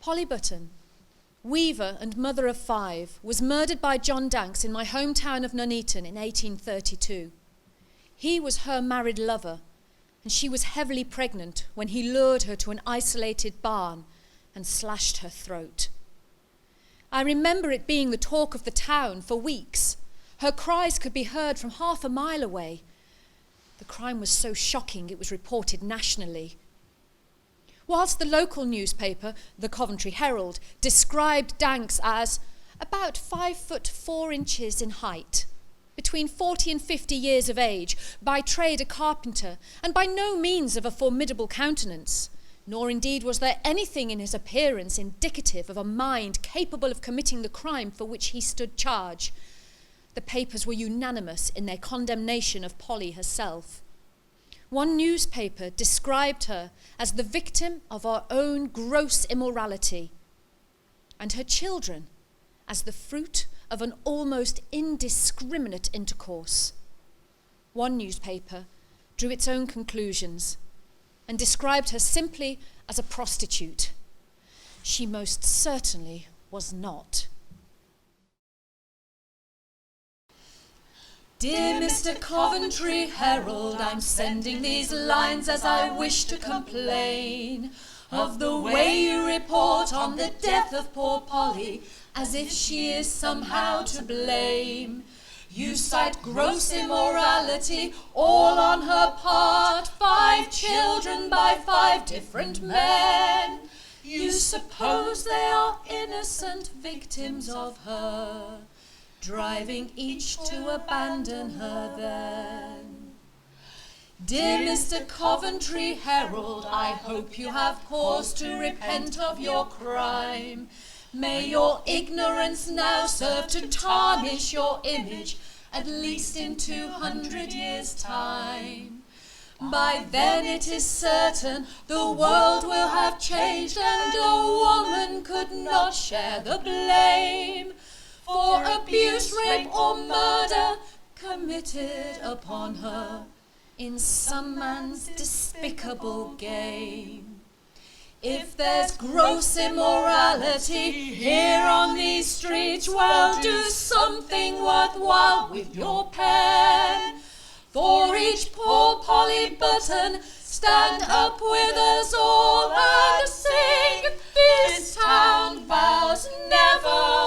Polly Button, weaver and mother of 5, was murdered by John Danks in my hometown of Nuneaton in 1832. He was her married lover, and she was heavily pregnant when he lured her to an isolated barn and slashed her throat. I remember it being the talk of the town for weeks. Her cries could be heard from half a mile away. The crime was so shocking it was reported nationally. Whilst the local newspaper, the Coventry Herald, described Danks as about 5'4" in height, between 40 and 50 years of age, by trade a carpenter, and by no means of a formidable countenance, nor indeed was there anything in his appearance indicative of a mind capable of committing the crime for which he stood charge, the papers were unanimous in their condemnation of Polly herself. One newspaper described her as the victim of her own gross immorality, and her children as the fruit of an almost indiscriminate intercourse. One newspaper drew its own conclusions and described her simply as a prostitute. She most certainly was not. Dear Mr. Coventry Herald, I'm sending these lines as I wish to complain of the way you report on the death of poor Polly, as if she is somehow to blame. You cite gross immorality, all on her part, 5 children by 5 different men. You suppose they are innocent victims of her, driving each to abandon her then. Dear Mr. Coventry Herald, I hope you have cause to repent of your crime. May your ignorance now serve to tarnish your image, at least in 200 years' time. By then it is certain the world will have changed, and a woman could not share the blame for abuse, rape, or murder committed upon her in some man's despicable game. If there's gross immorality here on these streets, well, do something worthwhile with your pen. For each poor Polly Button, stand up with us all and sing, this town vows never